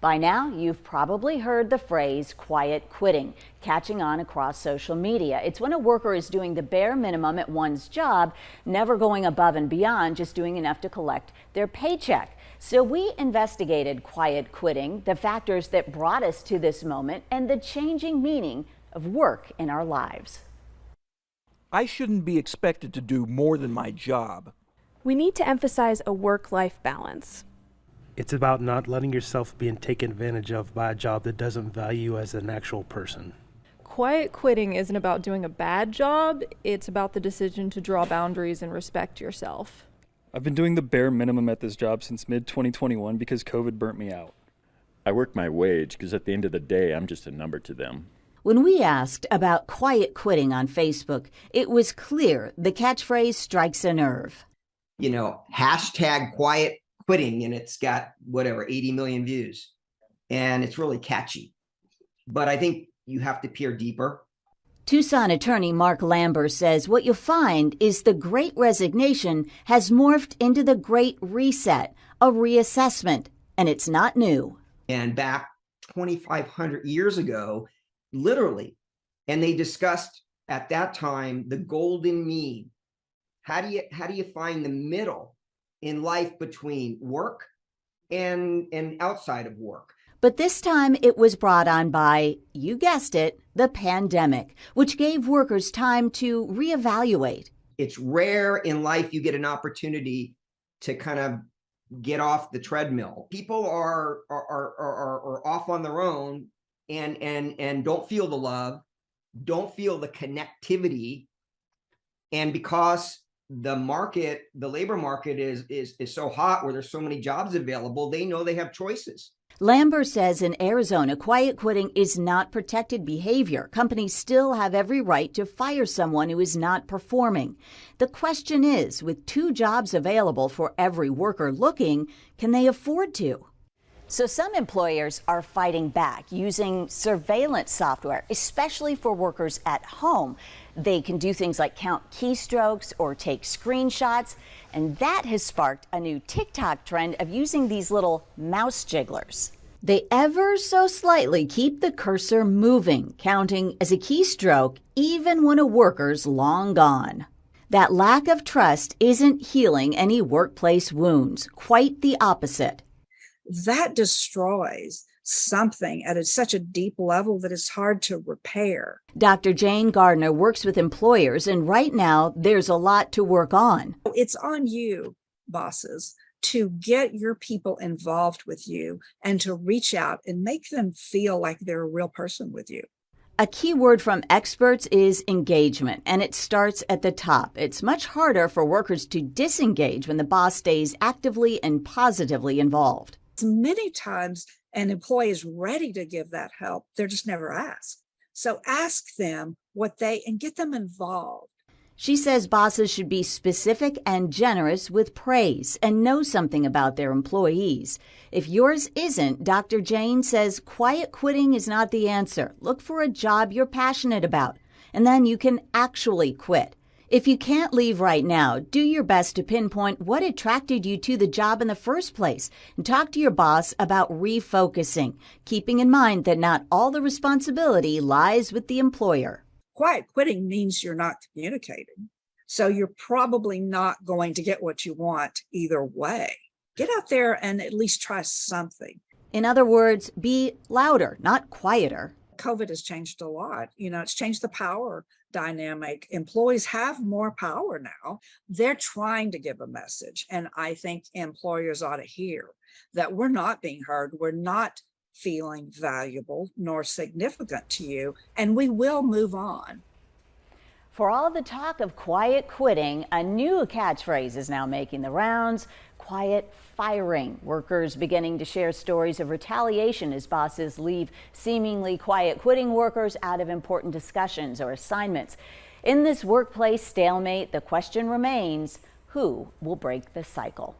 By now, you've probably heard the phrase quiet quitting, catching on across social media. It's when a worker is doing the bare minimum at one's job, never going above and beyond, just doing enough to collect their paycheck. So we investigated quiet quitting, the factors that brought us to this moment, and the changing meaning of work in our lives. I shouldn't be expected to do more than my job. We need to emphasize a work-life balance. It's about not letting yourself being taken advantage of by a job that doesn't value you as an actual person. Quiet quitting isn't about doing a bad job, it's about the decision to draw boundaries and respect yourself. I've been doing the bare minimum at this job since mid-2021 because COVID burnt me out. I work my wage because at the end of the day, I'm just a number to them. When we asked about quiet quitting on Facebook, it was clear the catchphrase strikes a nerve. You know, hashtag quiet quitting, and it's got whatever 80 million views, and it's really catchy. But I think you have to peer deeper. Tucson attorney Mark Lambert says what you'll find is the Great Resignation has morphed into the Great Reset, a reassessment, and it's not new. And back 2,500 years ago, literally, and they discussed at that time the golden mean. How do you find the middle in life between work and outside of work? But this time it was brought on by, you guessed it, the pandemic, which gave workers time to reevaluate. It's rare in life you get an opportunity to kind of get off the treadmill. People are off on their own and don't feel the love, don't feel the connectivity. And because the labor market is so hot, where there's so many jobs available, they know they have choices. Lambert says in Arizona, quiet quitting is not protected behavior. Companies still have every right to fire someone who is not performing. The question is, with 2 jobs available for every worker looking, can they afford to? So some employers are fighting back using surveillance software, especially for workers at home. They can do things like count keystrokes or take screenshots, and that has sparked a new TikTok trend of using these little mouse jigglers. They ever so slightly keep the cursor moving, counting as a keystroke even when a worker's long gone. That lack of trust isn't healing any workplace wounds, quite the opposite. That destroys something at such a deep level that it's hard to repair. Dr. Jane Gardner works with employers, and right now there's a lot to work on. It's on you, bosses, to get your people involved with you and to reach out and make them feel like they're a real person with you. A key word from experts is engagement, and it starts at the top. It's much harder for workers to disengage when the boss stays actively and positively involved. Many times an employee is ready to give that help. They're just never asked. So ask them and get them involved. She says bosses should be specific and generous with praise and know something about their employees. If yours isn't, Dr. Jane says quiet quitting is not the answer. Look for a job you're passionate about, and then you can actually quit. If you can't leave right now, do your best to pinpoint what attracted you to the job in the first place and talk to your boss about refocusing, keeping in mind that not all the responsibility lies with the employer. Quiet quitting means you're not communicating. So you're probably not going to get what you want either way. Get out there and at least try something. In other words, be louder, not quieter. COVID has changed a lot. It's changed the power dynamic. Employees have more power now. They're trying to give a message. And I think employers ought to hear that we're not being heard. We're not feeling valuable nor significant to you, and we will move on. For all the talk of quiet quitting, a new catchphrase is now making the rounds: quiet firing. Workers beginning to share stories of retaliation as bosses leave seemingly quiet quitting workers out of important discussions or assignments. In this workplace stalemate, the question remains, who will break the cycle?